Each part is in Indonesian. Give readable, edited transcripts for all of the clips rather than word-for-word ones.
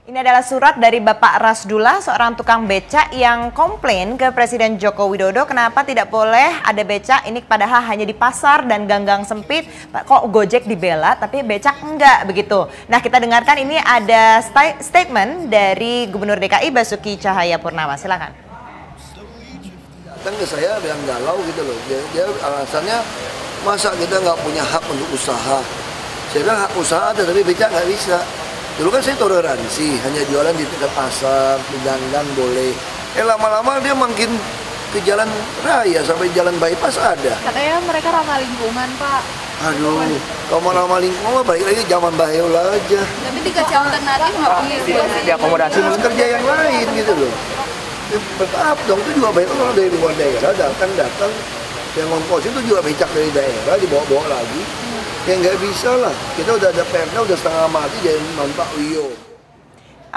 Ini adalah surat dari Bapak Rasdullah, seorang tukang becak yang komplain ke Presiden Joko Widodo kenapa tidak boleh ada becak ini padahal hanya di pasar dan gang-gang sempit. Kok Gojek dibela tapi becak enggak begitu. Nah, kita dengarkan ini ada statement dari Gubernur DKI Basuki Cahayapurnama. Silakan. Datang ke saya bilang galau gitu loh. Dia alasannya masa kita nggak punya hak untuk usaha. Saya bilang hak usaha ada tapi becak nggak bisa. Dulu kan saya toleransi, hanya jualan di dekat pasar, di gang-gang boleh. Lama-lama dia makin ke jalan raya, sampai jalan bypass ada. Katanya mereka ramah lingkungan, Pak. Aduh, kalau ramah lingkungan balik lagi zaman Baheula aja. Tapi dikasih alternatif nggak punya Diakomodasi dengan kerja yang lain gitu loh. Bertahap dong, itu juga banyak orang dari luar daerah datang yang ngongkosin itu juga becak dari daerah, dibawa-bawa lagi. Ya nggak bisa lah, kita udah ada perda, udah setengah mati jadi mantak Wio.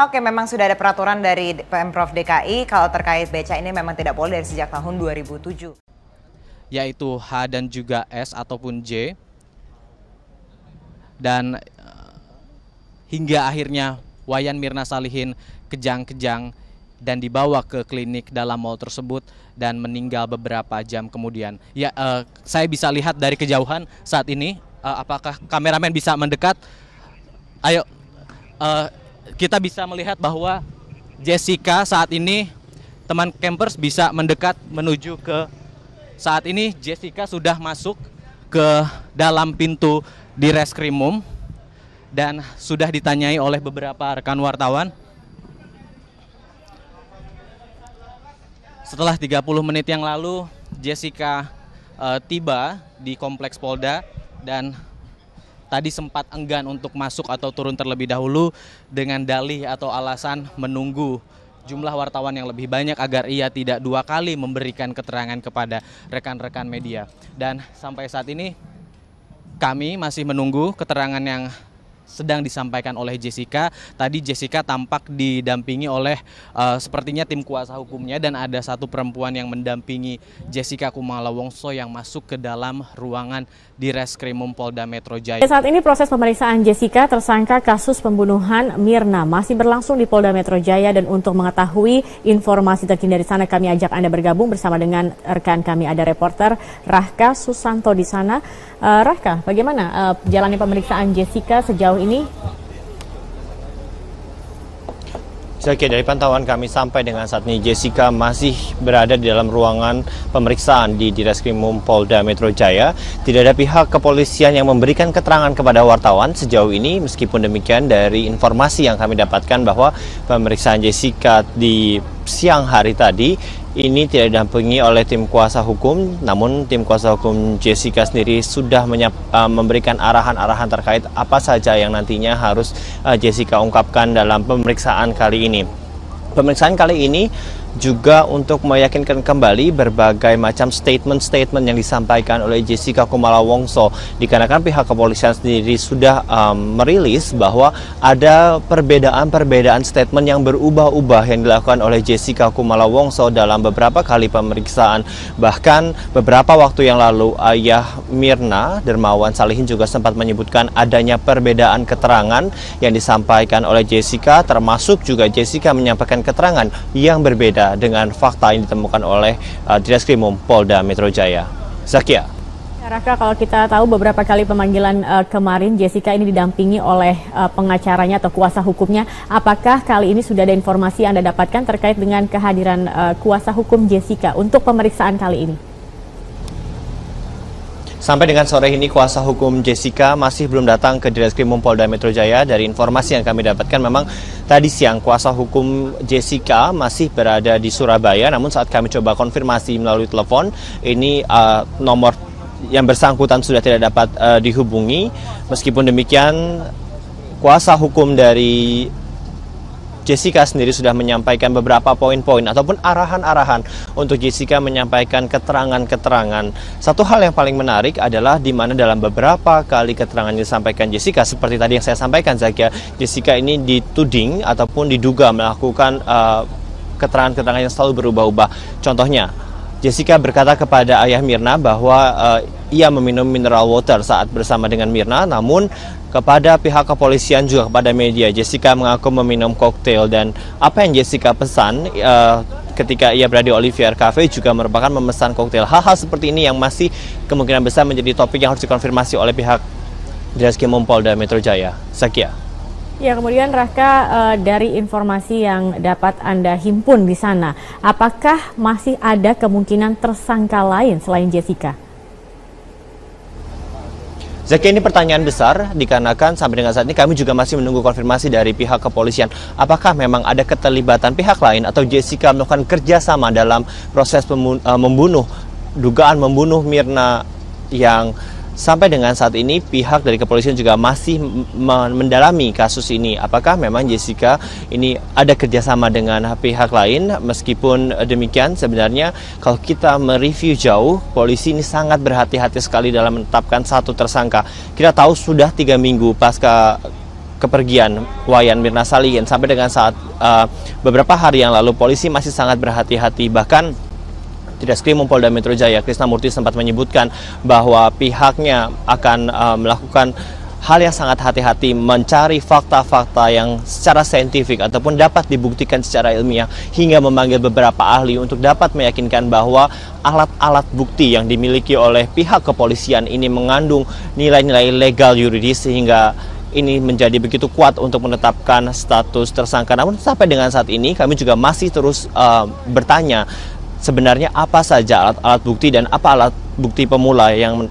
Oke, memang sudah ada peraturan dari Pemprov DKI kalau terkait becak ini memang tidak boleh dari sejak tahun 2007. Yaitu H dan juga S ataupun J. Dan hingga akhirnya Wayan Mirna Salihin kejang-kejang dan dibawa ke klinik dalam mal tersebut dan meninggal beberapa jam kemudian. Ya, saya bisa lihat dari kejauhan saat ini. Apakah kameramen bisa mendekat? Ayo, kita bisa melihat bahwa Jessica saat ini, teman campers bisa mendekat menuju ke, saat ini Jessica sudah masuk ke dalam pintu di Reskrimum dan sudah ditanyai oleh beberapa rekan wartawan. Setelah 30 menit yang lalu, Jessica tiba di Kompleks Polda dan tadi sempat enggan untuk masuk atau turun terlebih dahulu dengan dalih atau alasan menunggu jumlah wartawan yang lebih banyak agar ia tidak dua kali memberikan keterangan kepada rekan-rekan media. Dan sampai saat ini kami masih menunggu keterangan yang sedang disampaikan oleh Jessica. Tadi Jessica tampak didampingi oleh sepertinya tim kuasa hukumnya dan ada satu perempuan yang mendampingi Jessica Kumala Wongso yang masuk ke dalam ruangan di Reskrimum Polda Metro Jaya. Saat ini proses pemeriksaan Jessica tersangka kasus pembunuhan Mirna masih berlangsung di Polda Metro Jaya dan untuk mengetahui informasi terkini dari sana kami ajak Anda bergabung bersama dengan rekan kami ada reporter Rahka Susanto di sana. Rahka, bagaimana jalannya pemeriksaan Jessica sejauh ini? Oke, dari pantauan kami sampai dengan saat ini Jessica masih berada di dalam ruangan pemeriksaan di Direskrimum Polda Metro Jaya. Tidak ada pihak kepolisian yang memberikan keterangan kepada wartawan sejauh ini. Meskipun demikian dari informasi yang kami dapatkan bahwa pemeriksaan Jessica di siang hari tadi ini tidak didampingi oleh tim kuasa hukum, namun tim kuasa hukum Jessica sendiri sudah memberikan arahan-arahan terkait apa saja yang nantinya harus Jessica ungkapkan dalam pemeriksaan kali ini. Pemeriksaan kali ini juga untuk meyakinkan kembali berbagai macam statement-statement yang disampaikan oleh Jessica Kumala Wongso, dikarenakan pihak kepolisian sendiri sudah merilis bahwa ada perbedaan statement yang berubah-ubah yang dilakukan oleh Jessica Kumala Wongso dalam beberapa kali pemeriksaan. Bahkan beberapa waktu yang lalu ayah Mirna, Dermawan Salihin, juga sempat menyebutkan adanya perbedaan keterangan yang disampaikan oleh Jessica, termasuk juga Jessica menyampaikan keterangan yang berbeda dengan fakta yang ditemukan oleh Direskrimum Polda Metro Jaya. Zakia. Raka, kalau kita tahu beberapa kali pemanggilan kemarin Jessica ini didampingi oleh pengacaranya atau kuasa hukumnya. Apakah kali ini sudah ada informasi yang Anda dapatkan terkait dengan kehadiran kuasa hukum Jessica untuk pemeriksaan kali ini? Sampai dengan sore ini kuasa hukum Jessica masih belum datang ke Direskrimum Polda Metro Jaya. Dari informasi yang kami dapatkan memang tadi siang kuasa hukum Jessica masih berada di Surabaya. Namun saat kami coba konfirmasi melalui telepon, ini nomor yang bersangkutan sudah tidak dapat dihubungi. Meskipun demikian kuasa hukum dari Jessica sendiri sudah menyampaikan beberapa poin-poin ataupun arahan-arahan untuk Jessica menyampaikan keterangan-keterangan. Satu hal yang paling menarik adalah di mana dalam beberapa kali keterangan yang disampaikan Jessica, seperti tadi yang saya sampaikan, Zakia, Jessica ini dituding ataupun diduga melakukan keterangan-keterangan yang selalu berubah-ubah. Contohnya, Jessica berkata kepada ayah Mirna bahwa ia meminum mineral water saat bersama dengan Mirna, namun Kepada pihak kepolisian juga kepada media, Jessica mengaku meminum koktail, dan apa yang Jessica pesan ketika ia berada di Olivier Cafe juga merupakan memesan koktail. Hal-hal seperti ini yang masih kemungkinan besar menjadi topik yang harus dikonfirmasi oleh pihak Ditreskrimum Polda Metro Jaya. Sakia. Ya, kemudian Raka, dari informasi yang dapat Anda himpun di sana, apakah masih ada kemungkinan tersangka lain selain Jessica? Zaki, ini pertanyaan besar dikarenakan sampai dengan saat ini kami juga masih menunggu konfirmasi dari pihak kepolisian. Apakah memang ada keterlibatan pihak lain atau Jessica melakukan kerjasama dalam proses dugaan membunuh Mirna, yang sampai dengan saat ini pihak dari kepolisian juga masih mendalami kasus ini. Apakah memang Jessica ini ada kerjasama dengan pihak lain? Meskipun demikian, sebenarnya kalau kita mereview jauh, polisi ini sangat berhati-hati sekali dalam menetapkan satu tersangka. Kita tahu sudah 3 minggu pasca kepergian Wayan Mirna Salihin, sampai dengan saat beberapa hari yang lalu polisi masih sangat berhati-hati. Bahkan Ditreskrimum Polda Metro Jaya, Krisnamurti, sempat menyebutkan bahwa pihaknya akan melakukan hal yang sangat hati-hati, mencari fakta-fakta yang secara saintifik ataupun dapat dibuktikan secara ilmiah, hingga memanggil beberapa ahli untuk dapat meyakinkan bahwa alat-alat bukti yang dimiliki oleh pihak kepolisian ini mengandung nilai-nilai legal yuridis, sehingga ini menjadi begitu kuat untuk menetapkan status tersangka. Namun sampai dengan saat ini kami juga masih terus bertanya, sebenarnya apa saja alat-alat bukti dan apa alat bukti pemula yang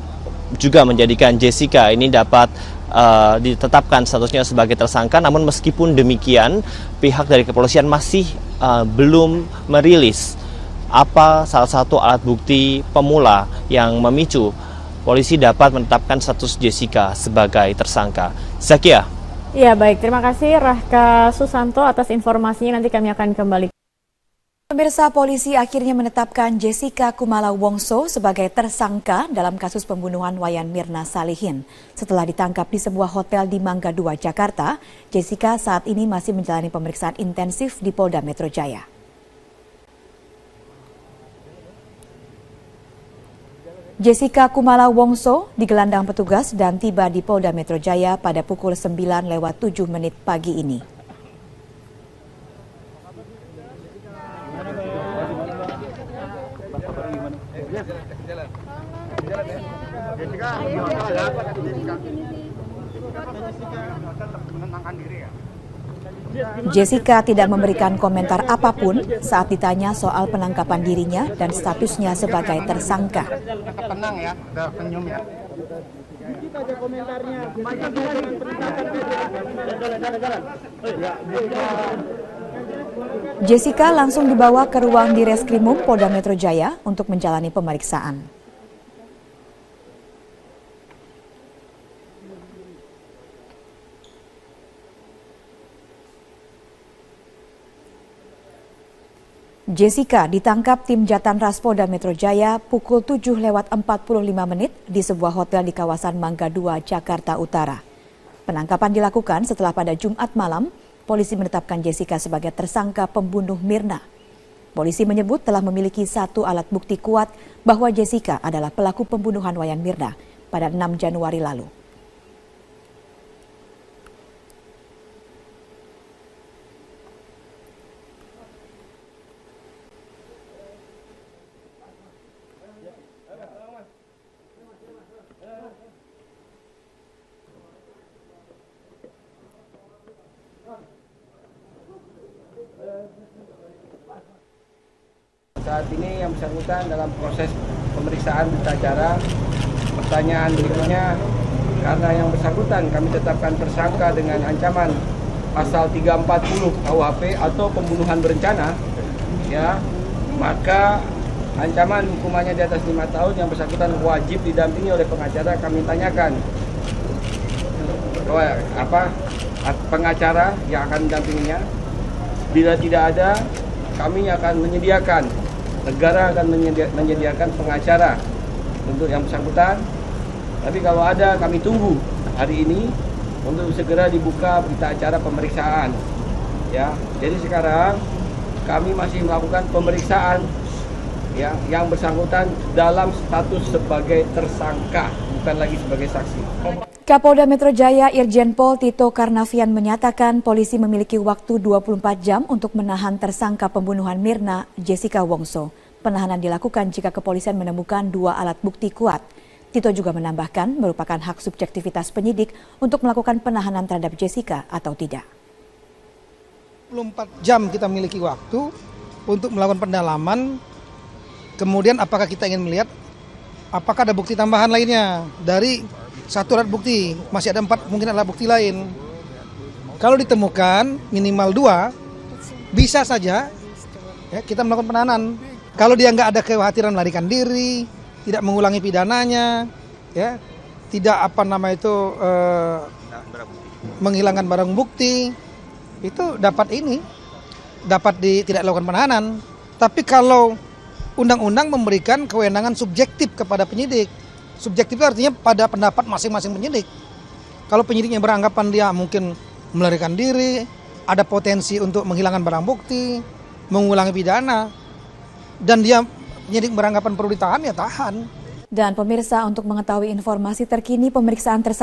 juga menjadikan Jessica ini dapat ditetapkan statusnya sebagai tersangka. Namun meskipun demikian, pihak dari kepolisian masih belum merilis apa salah satu alat bukti pemula yang memicu polisi dapat menetapkan status Jessica sebagai tersangka. Zakia. Ya, baik, terima kasih Rahka Susanto atas informasinya. Nanti kami akan kembali. Pemirsa, polisi akhirnya menetapkan Jessica Kumala Wongso sebagai tersangka dalam kasus pembunuhan Wayan Mirna Salihin. Setelah ditangkap di sebuah hotel di Mangga 2, Jakarta, Jessica saat ini masih menjalani pemeriksaan intensif di Polda Metro Jaya. Jessica Kumala Wongso digelandang petugas dan tiba di Polda Metro Jaya pada pukul 9:07 pagi ini. Jessica tidak memberikan komentar apapun saat ditanya soal penangkapan dirinya dan statusnya sebagai tersangka. Tenang ya, senyum ya. Jessica langsung dibawa ke ruang Ditreskrimum Polda Metro Jaya untuk menjalani pemeriksaan. Jessica ditangkap tim Jatanras Polda Metro Jaya pukul 7:45 di sebuah hotel di kawasan Mangga 2, Jakarta Utara. Penangkapan dilakukan setelah pada Jumat malam polisi menetapkan Jessica sebagai tersangka pembunuh Mirna. Polisi menyebut telah memiliki satu alat bukti kuat bahwa Jessica adalah pelaku pembunuhan Wayan Mirna pada 6 Januari lalu. Saat ini yang bersangkutan dalam proses pemeriksaan berita acara. Pertanyaan berikutnya, karena yang bersangkutan kami tetapkan tersangka dengan ancaman pasal 340 KUHP atau pembunuhan berencana, ya, maka ancaman hukumannya di atas 5 tahun. Yang bersangkutan wajib didampingi oleh pengacara. Kami tanyakan pengacara yang akan mendampinginya. Bila tidak ada, kami akan menyediakan, negara akan menyediakan pengacara untuk yang bersangkutan. Tapi kalau ada, kami tunggu hari ini untuk segera dibuka berita acara pemeriksaan. Ya, jadi sekarang kami masih melakukan pemeriksaan, ya, yang bersangkutan dalam status sebagai tersangka, bukan lagi sebagai saksi. Kapolda Metro Jaya Irjen Pol Tito Karnavian menyatakan polisi memiliki waktu 24 jam untuk menahan tersangka pembunuhan Mirna Jessica Wongso. Penahanan dilakukan jika kepolisian menemukan 2 alat bukti kuat. Tito juga menambahkan merupakan hak subjektivitas penyidik untuk melakukan penahanan terhadap Jessica atau tidak. 24 jam kita miliki waktu untuk melakukan pendalaman, kemudian apakah kita ingin melihat apakah ada bukti tambahan lainnya dari 1 alat bukti, masih ada 4 mungkin alat bukti lain. Kalau ditemukan minimal 2, bisa saja ya, kita melakukan penahanan. Kalau dia nggak ada kekhawatiran melarikan diri, tidak mengulangi pidananya, ya, tidak menghilangkan barang bukti, itu dapat tidak dilakukan penahanan. Tapi kalau undang-undang memberikan kewenangan subjektif kepada penyidik. Subjektif itu artinya pada pendapat masing-masing penyidik. Kalau penyidiknya beranggapan dia mungkin melarikan diri, ada potensi untuk menghilangkan barang bukti, mengulangi pidana, dan dia penyidik beranggapan perlu ditahan, ya tahan. Dan pemirsa, untuk mengetahui informasi terkini pemeriksaan tersangka